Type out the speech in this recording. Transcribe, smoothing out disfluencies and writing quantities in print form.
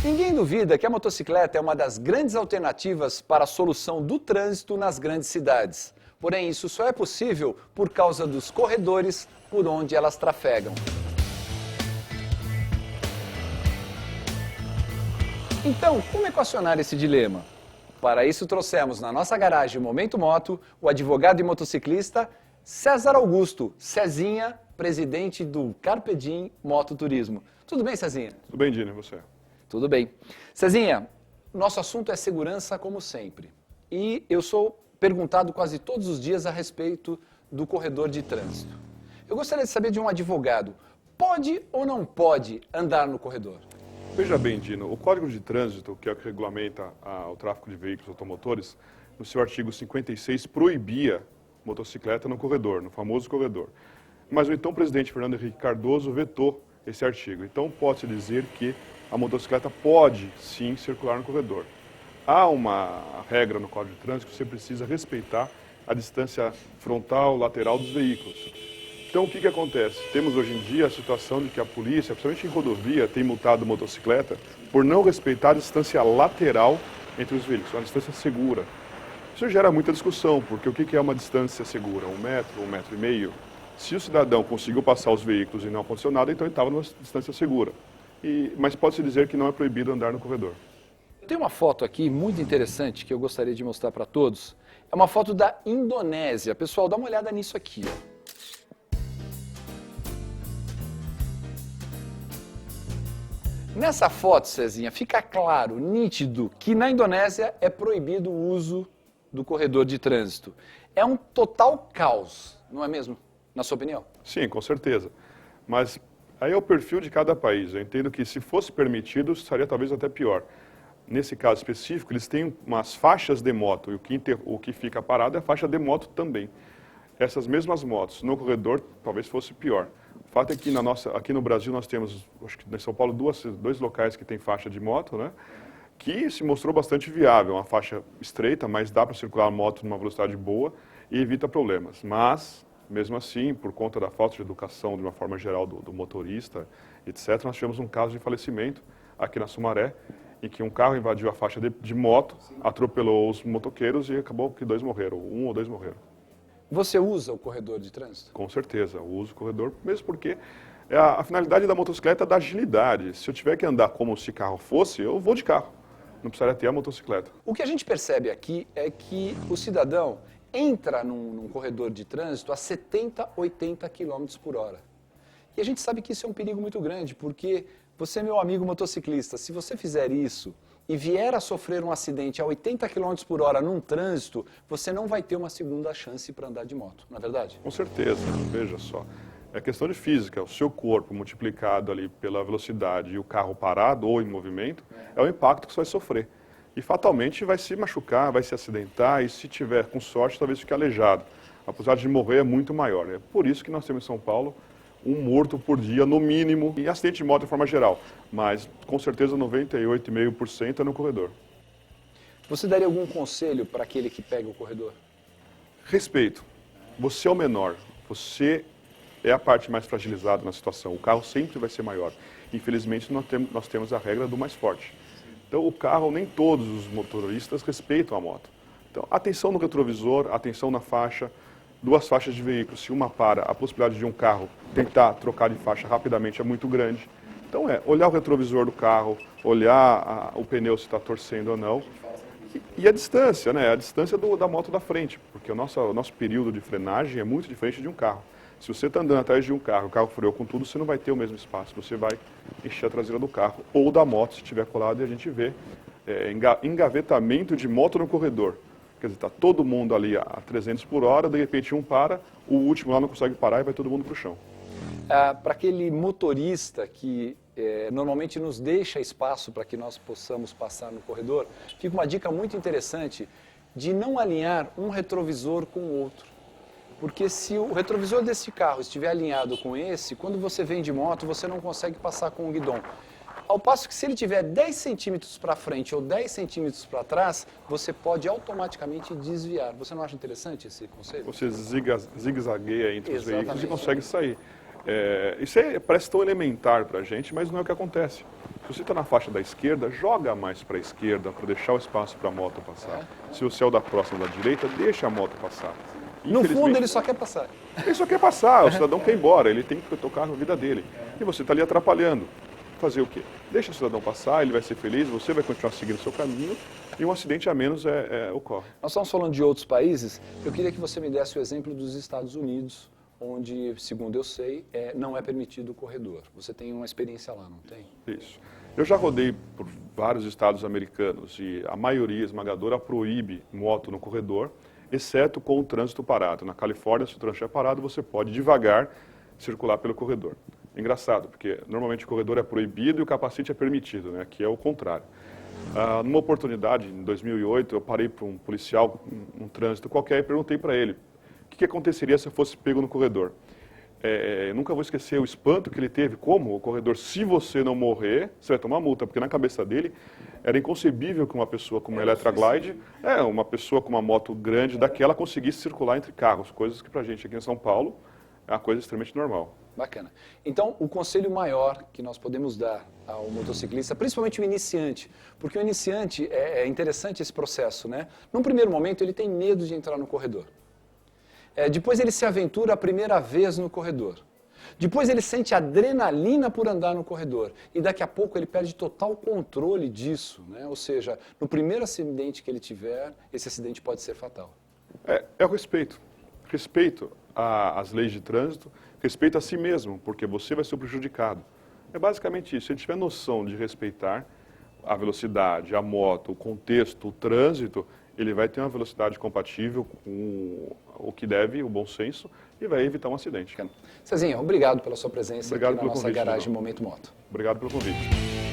Ninguém duvida que a motocicleta é uma das grandes alternativas para a solução do trânsito nas grandes cidades. Porém, isso só é possível por causa dos corredores por onde elas trafegam. Então, como equacionar esse dilema? Para isso, trouxemos na nossa garagem Momento Moto o advogado e motociclista César Augusto, Cezinha, presidente do Carpe Diem Mototurismo. Tudo bem, Cezinha? Tudo bem, Dino, e você? Tudo bem. Cezinha, nosso assunto é segurança como sempre. E eu sou perguntado quase todos os dias a respeito do corredor de trânsito. Eu gostaria de saber de um advogado, pode ou não pode andar no corredor? Veja bem, Dino, o Código de Trânsito, que é o que regulamenta o tráfego de veículos automotores, no seu artigo 56 proibia motocicleta no corredor, no famoso corredor. Mas o então presidente Fernando Henrique Cardoso vetou esse artigo. Então pode-se dizer que a motocicleta pode sim circular no corredor. Há uma regra no Código de Trânsito que você precisa respeitar a distância frontal, lateral dos veículos. Então o que acontece? Temos hoje em dia a situação de que a polícia, principalmente em rodovia, tem multado motocicleta por não respeitar a distância lateral entre os veículos, uma distância segura. Isso gera muita discussão, porque o que é uma distância segura? 1 metro, 1,5 metros? Se o cidadão conseguiu passar os veículos e não aconteceu nada, então ele estava numa distância segura. Mas pode-se dizer que não é proibido andar no corredor. Tem uma foto aqui muito interessante que eu gostaria de mostrar para todos. É uma foto da Indonésia. Pessoal, dá uma olhada nisso aqui, ó. Nessa foto, Cezinha, fica claro, nítido, que na Indonésia é proibido o uso do corredor de trânsito. É um total caos, não é mesmo? Na sua opinião? Sim, com certeza. Mas aí é o perfil de cada país. Eu entendo que se fosse permitido, estaria talvez até pior. Nesse caso específico, eles têm umas faixas de moto, e o que fica parado é a faixa de moto também. Essas mesmas motos no corredor talvez fosse pior. O fato é que aqui no Brasil nós temos, acho que em São Paulo, dois locais que tem faixa de moto, né? Que se mostrou bastante viável, uma faixa estreita, mas dá para circular a moto numa velocidade boa e evita problemas. Mas, mesmo assim, por conta da falta de educação de uma forma geral do motorista, etc., nós tivemos um caso de falecimento aqui na Sumaré, em que um carro invadiu a faixa de moto, atropelou os motoqueiros e acabou que 2 morreram, 1 ou 2 morreram. Você usa o corredor de trânsito? Com certeza, eu uso o corredor, mesmo porque a finalidade da motocicleta é da agilidade. Se eu tiver que andar como se carro fosse, eu vou de carro. Não precisaria ter a motocicleta. O que a gente percebe aqui é que o cidadão entra num corredor de trânsito a 70, 80 km por hora. E a gente sabe que isso é um perigo muito grande, porque você, meu amigo motociclista, se você fizer isso e vier a sofrer um acidente a 80 km por hora num trânsito, você não vai ter uma segunda chance para andar de moto, não é verdade? Com certeza, veja só. É questão de física, o seu corpo multiplicado ali pela velocidade e o carro parado ou em movimento, é o impacto que você vai sofrer. E fatalmente vai se machucar, vai se acidentar e se tiver com sorte talvez fique aleijado. A possibilidade de morrer é muito maior. É por isso que nós temos em São Paulo um morto por dia, no mínimo, em acidente de moto de forma geral. Mas, com certeza, 98,5% é no corredor. Você daria algum conselho para aquele que pega o corredor? Respeito. Você é o menor. Você é a parte mais fragilizada na situação. O carro sempre vai ser maior. Infelizmente, nós temos a regra do mais forte. Então, o carro, nem todos os motoristas respeitam a moto. Então, atenção no retrovisor, atenção na faixa. 2 faixas de veículo, se uma para, a possibilidade de um carro tentar trocar de faixa rapidamente é muito grande. Então olhar o retrovisor do carro, olhar o pneu se está torcendo ou não. E a distância, né? A distância da moto da frente, porque o nosso período de frenagem é muito diferente de um carro. Se você está andando atrás de um carro, o carro freou com tudo, você não vai ter o mesmo espaço, você vai encher a traseira do carro. Ou da moto, se estiver colado, e a gente vê engavetamento de moto no corredor. Quer dizer, está todo mundo ali a 300 por hora, de repente um para, o último lá não consegue parar e vai todo mundo para o chão. Para aquele motorista que normalmente nos deixa espaço para que nós possamos passar no corredor, fica uma dica muito interessante de não alinhar um retrovisor com o outro. Porque se o retrovisor desse carro estiver alinhado com esse, quando você vem de moto, você não consegue passar com o guidão. Ao passo que se ele tiver 10 centímetros para frente ou 10 centímetros para trás, você pode automaticamente desviar. Você não acha interessante esse conceito? Você zigue-zagueia entre os veículos e consegue sair. Isso parece tão elementar para a gente, mas não é o que acontece. Se você está na faixa da esquerda, joga mais para a esquerda para deixar o espaço para a moto passar. Se você é o da próxima da direita, deixa a moto passar. No fundo, ele só quer passar. Ele só quer passar, o cidadão quer ir embora, ele tem que tocar na vida dele. E você está ali atrapalhando. Fazer o quê? Deixa o cidadão passar, ele vai ser feliz, você vai continuar seguindo o seu caminho e um acidente a menos ocorre. Nós estamos falando de outros países, eu queria que você me desse o exemplo dos Estados Unidos, onde, segundo eu sei, não é permitido o corredor. Você tem uma experiência lá, não tem? Isso. Eu já rodei por vários estados americanos e a maioria esmagadora proíbe moto no corredor, exceto com o trânsito parado. Na Califórnia, se o trânsito é parado, você pode devagar circular pelo corredor. Engraçado, porque normalmente o corredor é proibido e o capacete é permitido, né? Que é o contrário. Numa oportunidade, em 2008, eu parei para um policial, um trânsito qualquer, e perguntei para ele o que aconteceria se eu fosse pego no corredor. Eu nunca vou esquecer o espanto que ele teve, como o corredor, se você não morrer, você vai tomar multa, porque na cabeça dele era inconcebível que uma pessoa com uma Electraglide, uma pessoa com uma moto grande daquela conseguisse circular entre carros, coisas que pra gente aqui em São Paulo é uma coisa extremamente normal. Bacana. Então, o conselho maior que nós podemos dar ao motociclista, principalmente o iniciante, porque o iniciante, é interessante esse processo, né? Num primeiro momento, ele tem medo de entrar no corredor. Depois ele se aventura a primeira vez no corredor. Depois ele sente adrenalina por andar no corredor. E daqui a pouco ele perde total controle disso, né? Ou seja, no primeiro acidente que ele tiver, esse acidente pode ser fatal. É o respeito. Respeito às leis de trânsito, respeito a si mesmo, porque você vai ser o prejudicado. É basicamente isso. Se ele tiver noção de respeitar a velocidade, a moto, o contexto, o trânsito, ele vai ter uma velocidade compatível com o que deve, o bom senso, e vai evitar um acidente. Cezinha, obrigado pela sua presença aqui na nossa convite, garagem Momento Moto. Obrigado pelo convite.